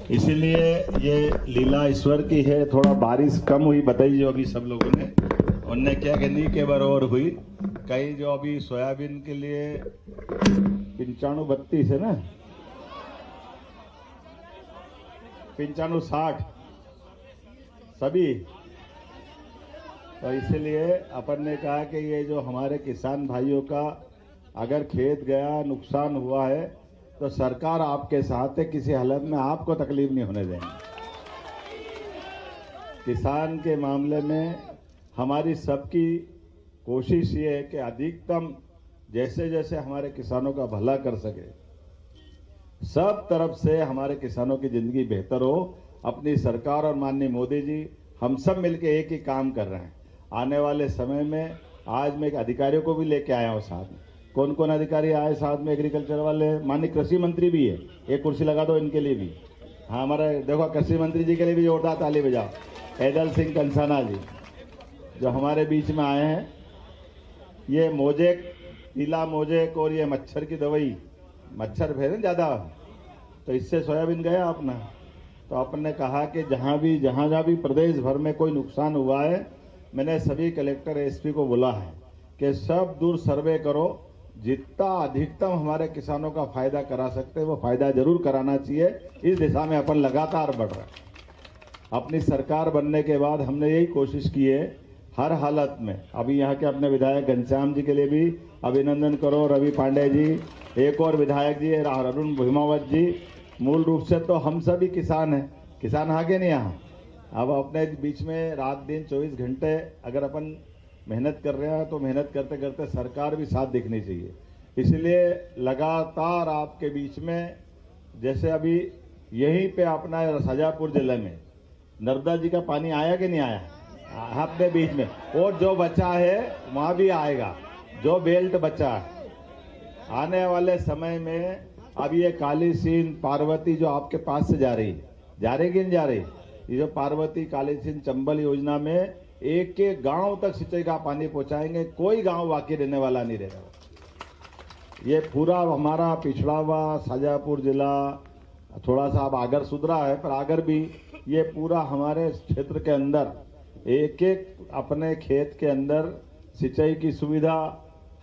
इसीलिए ये लीला ईश्वर की है। थोड़ा बारिश कम हुई बताई जो अभी सब लोगों ने, उनने क्या कहनी के बराबर हुई। कई जो अभी सोयाबीन के लिए 95-32 है ना, 95-60 सभी। तो इसलिए अपन ने कहा कि ये जो हमारे किसान भाइयों का अगर खेत गया, नुकसान हुआ है, तो सरकार आपके साथ है, किसी हालत में आपको तकलीफ नहीं होने देंगे। किसान के मामले में हमारी सबकी कोशिश ये है कि अधिकतम जैसे जैसे हमारे किसानों का भला कर सके, सब तरफ से हमारे किसानों की जिंदगी बेहतर हो। अपनी सरकार और माननीय मोदी जी हम सब मिलकर एक ही काम कर रहे हैं। आने वाले समय में आज मैं एक अधिकारियों को भी लेके आया हूँ साथ में। कौन कौन अधिकारी आए साथ में? एग्रीकल्चर वाले, माननीय कृषि मंत्री भी है, एक कुर्सी लगा दो इनके लिए भी। हाँ, हमारे देखो कृषि मंत्री जी के लिए भी जोरदार ताली बजाओ। ऐदल सिंह कंसाना जी जो हमारे बीच में आए हैं। ये मोजेक, पीला मोजेक और ये मच्छर की दवाई, मच्छर फैले ज़्यादा तो इससे सोयाबीन गया अपना। तो अपन ने कहा कि जहाँ भी प्रदेश भर में कोई नुकसान हुआ है, मैंने सभी कलेक्टर एसपी को बोला है कि सब दूर सर्वे करो, जितना अधिकतम हमारे किसानों का फायदा करा सकते हैं वो फायदा जरूर कराना चाहिए। इस दिशा में अपन लगातार बढ़ रहे हैं। अपनी सरकार बनने के बाद हमने यही कोशिश की है हर हालत में। अभी यहाँ के अपने विधायक घनश्याम जी के लिए भी अभिनंदन करो, रवि पांडे जी, एक और विधायक जी अरुण भीमावत जी। मूल रूप से तो हम सभी किसान हैं, किसान आगे नहीं यहाँ। अब अपने बीच में रात दिन 24 घंटे अगर अपन मेहनत कर रहे हैं तो मेहनत करते करते सरकार भी साथ देखनी चाहिए। इसलिए लगातार आपके बीच में, जैसे अभी यहीं पे अपना शाजापुर जिले में नर्मदा जी का पानी आया कि नहीं आया अपने बीच में, और जो बचा है वहाँ भी आएगा, जो बेल्ट बचा है आने वाले समय में। अब ये काली सिंध पार्वती जो आपके पास से जा रही कि नहीं जा रही? ये जो पार्वती काली सिंध चंबल योजना में एक एक गांव तक सिंचाई का पानी पहुंचाएंगे, कोई गांव बाकी रहने वाला नहीं रहेगा। ये पूरा हमारा पिछड़ा हुआ शाजापुर जिला थोड़ा सा अब आगर सुधरा है, पर आगर भी ये पूरा हमारे क्षेत्र के अंदर एक एक अपने खेत के अंदर सिंचाई की सुविधा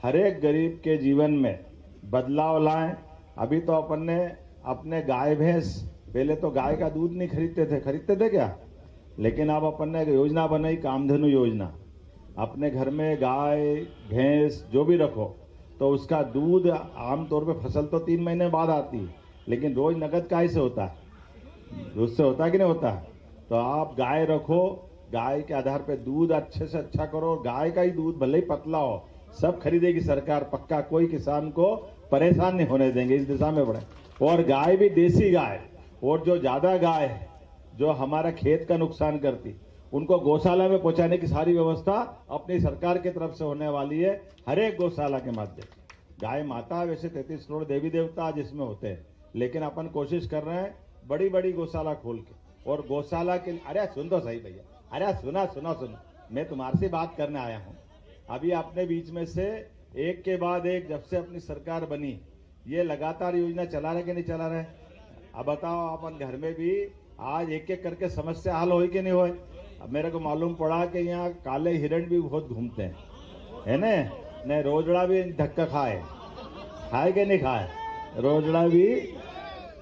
हर एक गरीब के जीवन में बदलाव लाएं। अभी तो अपन ने अपने गाय भैंस, पहले तो गाय का दूध नहीं खरीदते थे क्या? लेकिन अब अपन ने योजना बनाई, कामधेनु योजना। अपने घर में गाय भैंस जो भी रखो तो उसका दूध आमतौर पे फसल तो 3 महीने बाद आती है, लेकिन रोज नगद काय से होता है? दूध से होता है कि नहीं होता? तो आप गाय रखो, गाय के आधार पे दूध अच्छे से अच्छा करो। गाय का ही दूध भले ही पतला हो, सब खरीदेगी सरकार पक्का, कोई किसान को परेशान नहीं होने देंगे। इस दिशा में बढ़े। और गाय भी देसी गाय, और जो ज्यादा गाय है जो हमारा खेत का नुकसान करती, उनको गौशाला में पहुंचाने की सारी व्यवस्था अपनी सरकार की तरफ से होने वाली है। हर एक गौशाला के माध्यम से गाय माता, वैसे 33 करोड़ देवी देवता जिसमें होते हैं, लेकिन अपन कोशिश कर रहे हैं बड़ी बड़ी गौशाला खोल के। और गौशाला के, अरे सुन तो सही भैया, अरे सुना, मैं तुम्हारे से बात करने आया हूँ। अभी अपने बीच में से एक के बाद एक, जब से अपनी सरकार बनी, ये लगातार योजना चला रहे कि नहीं चला रहे? अब बताओ, अपन घर में भी आज एक एक करके समस्या हल होई कि नहीं होई? अब मेरे को मालूम पड़ा कि यहाँ काले हिरण भी बहुत घूमते हैं, है ने रोजड़ा भी धक्का खाए कि नहीं खाए रोजड़ा भी?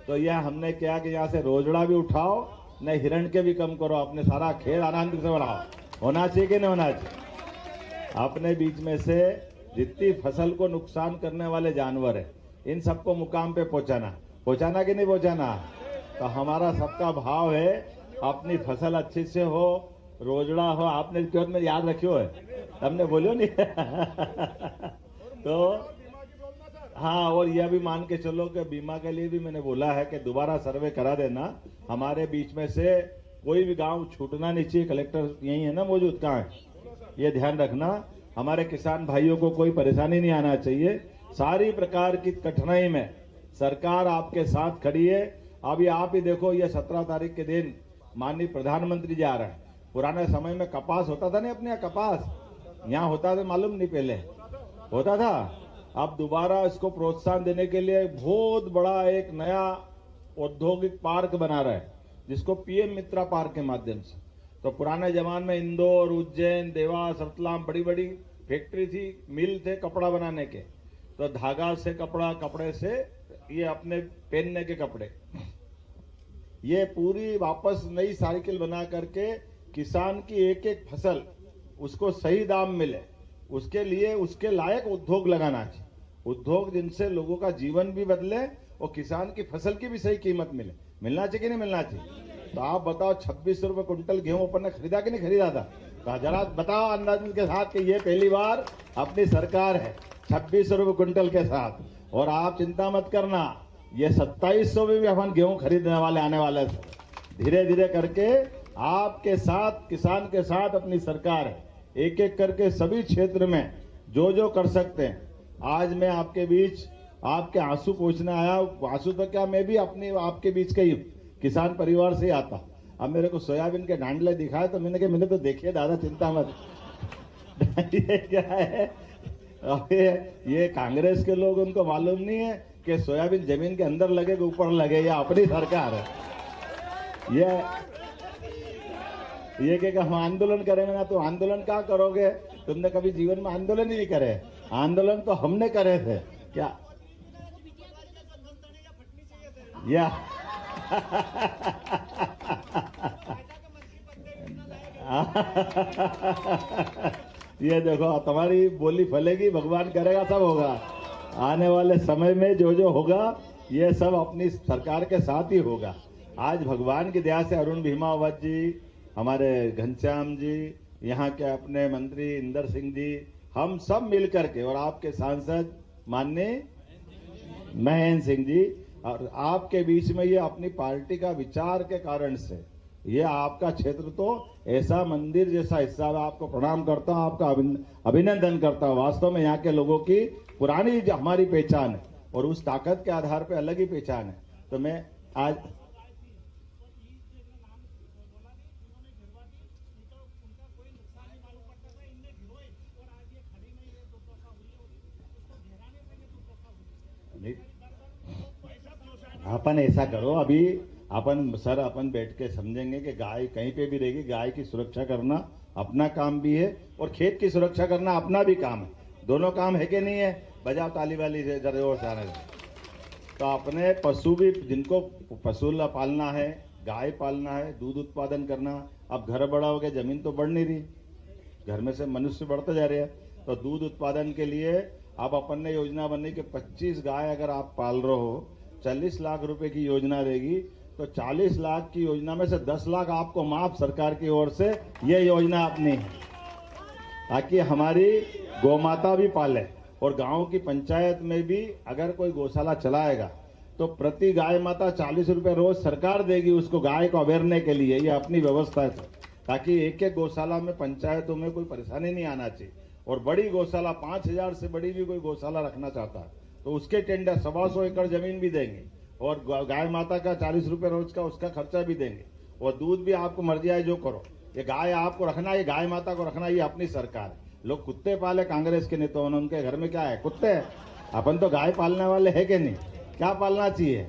तो यह हमने क्या कि यहाँ से रोजड़ा भी उठाओ, न हिरण के भी कम करो, अपने सारा खेल आनंद से बढ़ाओ। होना चाहिए कि नहीं होना चाहिए? अपने बीच में से जितनी फसल को नुकसान करने वाले जानवर है, इन सबको मुकाम पे पहुंचाना कि नहीं पहुंचाना? तो हमारा सबका भाव है अपनी फसल अच्छी से हो, रोजड़ा हो। आपने क्यों में याद रखियो है, हमने बोलियो नहीं तो हाँ, और यह भी मान के चलो कि बीमा के लिए भी मैंने बोला है कि दोबारा सर्वे करा देना। हमारे बीच में से कोई भी गांव छूटना नहीं चाहिए। कलेक्टर यही है ना मौजूद, कहाँ है? ये ध्यान रखना, हमारे किसान भाइयों को कोई परेशानी नहीं आना चाहिए। सारी प्रकार की कठिनाई में सरकार आपके साथ खड़ी है। अभी आप ही देखो, ये 17 तारीख के दिन माननीय प्रधानमंत्री जी आ रहे हैं। पुराने समय में कपास होता था नहीं, अपने यहाँ कपास यहाँ होता था, मालूम नहीं पहले होता था। अब दोबारा इसको प्रोत्साहन देने के लिए बहुत बड़ा एक नया औद्योगिक पार्क बना रहे हैं, जिसको पीएम मित्रा पार्क के माध्यम से। तो पुराने जमाने में इंदौर, उज्जैन, देवास, रतलाम बड़ी बड़ी फैक्ट्री थी, मिल थे कपड़ा बनाने के, तो धागा से कपड़ा, कपड़े से ये अपने पहनने के कपड़े, ये पूरी वापस नई साइकिल बना करके किसान की एक एक फसल उसको सही दाम मिले, उसके लिए उसके लायक उद्योग लगाना चाहिए। उद्योग जिनसे लोगों का जीवन भी बदले और किसान की फसल की भी सही कीमत मिले, मिलना चाहिए कि नहीं मिलना चाहिए। तो आप बताओ 26 रुपए कुंटल गेहूं अपन ने खरीदा कि नहीं खरीदा था? तो जरा बताओ अंदाज के साथ कि ये पहली बार अपनी सरकार है 26 रुपए कुंटल के साथ। और आप चिंता मत करना, ये 2700 में भी अपन गेहूं खरीदने वाले आने वाले थे। धीरे धीरे करके आपके साथ, किसान के साथ अपनी सरकार है। एक एक करके सभी क्षेत्र में जो जो कर सकते हैं। आज मैं आपके बीच आपके आंसू पूछने आया। आंसू तो क्या, मैं भी अपनी आपके बीच का ही किसान परिवार से ही आता। अब मेरे को सोयाबीन के डांडले दिखाए तो मैंने कहा मैंने तो देखिए दादा, चिंता मत। ये क्या है, ये कांग्रेस के लोग, उनको मालूम नहीं है कि सोयाबीन जमीन के अंदर लगे कि ऊपर लगे, या अपनी सरकार है। ये क्या हम आंदोलन करेंगे ना, तो आंदोलन क्या करोगे? तुमने कभी जीवन में आंदोलन ही नहीं करे। आंदोलन तो हमने करे थे क्या? या ये देखो, तुम्हारी बोली फलेगी, भगवान करेगा सब होगा। आने वाले समय में जो जो होगा ये सब अपनी सरकार के साथ ही होगा। आज भगवान की दया से अरुण भीमावत जी, हमारे घनश्याम जी, यहाँ के अपने मंत्री इंदर सिंह जी, हम सब मिलकर के, और आपके सांसद माननीय महेंद्र सिंह जी, और आपके बीच में ये अपनी पार्टी का विचार के कारण से ये आपका क्षेत्र तो ऐसा मंदिर जैसा हिस्सा है। आपको प्रणाम करता हूँ, आपका अभिनंदन करता हूँ। वास्तव में यहाँ के लोगों की पुरानी जो हमारी पहचान है और उस ताकत के आधार पर अलग ही पहचान है। तो मैं आज अपन ऐसा करो, अभी अपन बैठ के समझेंगे कि गाय कहीं पे भी रहेगी, गाय की सुरक्षा करना अपना काम भी है और खेत की सुरक्षा करना अपना भी काम है। दोनों काम है कि नहीं है? बजाओ ताली वाली जरूर से आने। तो अपने पशु भी, जिनको पशु पालना है, गाय पालना है, दूध उत्पादन करना। अब घर बड़ा हो गया, जमीन तो बढ़ नहीं रही, घर में से मनुष्य बढ़ते जा रहे हैं। तो दूध उत्पादन के लिए अब अपन ने योजना बनी कि 25 गाय अगर आप पाल रहे हो, 40 लाख रुपए की योजना रहेगी। तो 40 लाख की योजना में से 10 लाख आपको माफ सरकार की ओर से, ये योजना अपनी है, ताकि हमारी गौमाता भी पाले। और गांव की पंचायत में भी अगर कोई गौशाला चलाएगा तो प्रति गाय माता 40 रुपए रोज सरकार देगी उसको, गाय को अवेरने के लिए। ये अपनी व्यवस्था है, ताकि एक एक गौशाला में, पंचायतों में कोई परेशानी नहीं आना चाहिए। और बड़ी गौशाला 5000 से बड़ी भी कोई गौशाला रखना चाहता है तो उसके टेंडर 125 एकड़ जमीन भी देंगे, और गाय माता का 40 रुपए रोज का उसका खर्चा भी देंगे। और दूध भी आपको मर्जी आए जो करो, ये गाय आपको रखना, ये गाय माता को रखना, ये अपनी सरकार है। लोग कुत्ते पाले कांग्रेस के नेता, उनके घर में क्या है? कुत्ते। अपन तो गाय पालने वाले है कि नहीं? क्या पालना चाहिए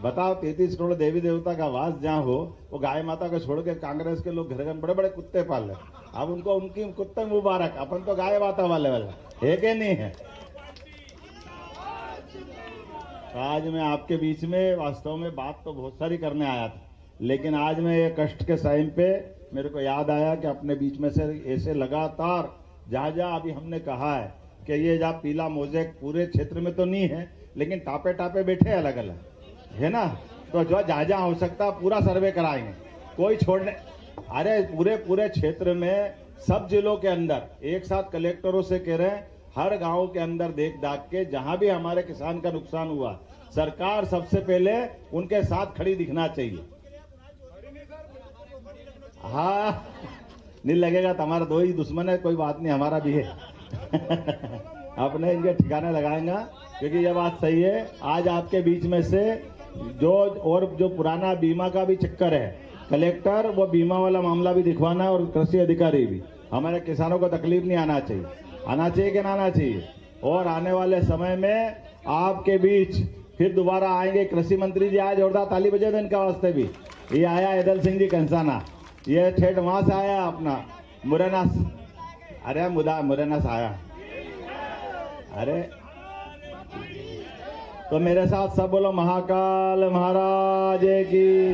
बताओ? 33 करोड़ देवी देवता का वास जहाँ हो, वो गाय माता को छोड़ के कांग्रेस के लोग घर में बड़े बड़े कुत्ते पाल रहे। अब उनको उनकी कुत्ते मुबारक, अपन तो गाय माता वाले है कि नहीं है? आज मैं आपके बीच में वास्तव में बात तो बहुत सारी करने आया था, लेकिन आज मैं ये कष्ट के टाइम पे मेरे को याद आया कि अपने बीच में से ऐसे लगातार जहाँ जहाँ अभी हमने कहा है कि ये जहाँ पीला मोज़ेक पूरे क्षेत्र में तो नहीं है, लेकिन टापे टापे बैठे अलग अलग है ना। तो जो जहाँ जहाँ हो सकता पूरा सर्वे कराएंगे, कोई छोड़ने। अरे पूरे क्षेत्र में सब जिलों के अंदर एक साथ कलेक्टरों से कह रहे हैं, हर गांव के अंदर देख दाख के जहां भी हमारे किसान का नुकसान हुआ, सरकार सबसे पहले उनके साथ खड़ी दिखना चाहिए। हाँ, नहीं लगेगा तो हमारा दो ही दुश्मन है, कोई बात नहीं, हमारा भी है। अपने इनके ठिकाने लगाएंगा, क्योंकि ये बात सही है। आज आपके बीच में से जो पुराना बीमा का भी चक्कर है, कलेक्टर वो बीमा वाला मामला भी दिखवाना, और कृषि अधिकारी भी। हमारे किसानों को तकलीफ नहीं आना चाहिए कि ना आना चाहिए। और आने वाले समय में आपके बीच फिर दोबारा आएंगे कृषि मंत्री जी आए, जोरदार ताली बजा दो इनका वास्ते भी। ये आया ऐदल सिंह जी कंसाना, ये ठेठ वहां से आया अपना मुरैना, अरे मुरैना से आया। अरे तो मेरे साथ सब बोलो महाकाल महाराज की,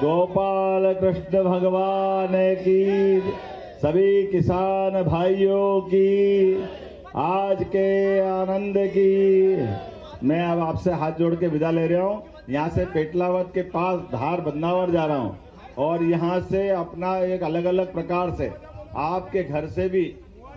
गोपाल कृष्ण भगवान की, सभी किसान भाइयों की आज के आनंद की। मैं अब आपसे हाथ जोड़ के विदा ले रहा हूँ। यहाँ से पेटलावत के पास धार बदनावर जा रहा हूँ और यहाँ से अपना एक अलग अलग प्रकार से आपके घर से भी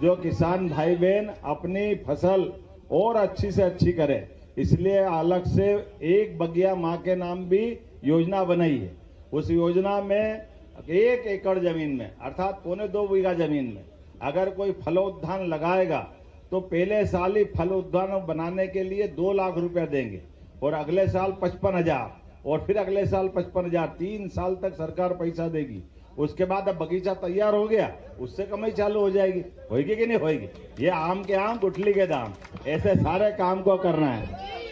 जो किसान भाई बहन अपनी फसल और अच्छी से अच्छी करे, इसलिए अलग से एक बगिया माँ के नाम भी योजना बनाई है। उस योजना में 1 एकड़ जमीन में अर्थात 1.25 बीघा जमीन में अगर कोई फलोद्यान लगाएगा तो पहले साल ही फल उद्यान बनाने के लिए 2 लाख रुपया देंगे और अगले साल 55,000 और फिर अगले साल 55,000, 3 साल तक सरकार पैसा देगी। उसके बाद अब बगीचा तैयार हो गया, उससे कमाई चालू हो जाएगी। होगी कि नहीं होगी? ये आम के आम गुठली के दाम, ऐसे सारे काम को करना है।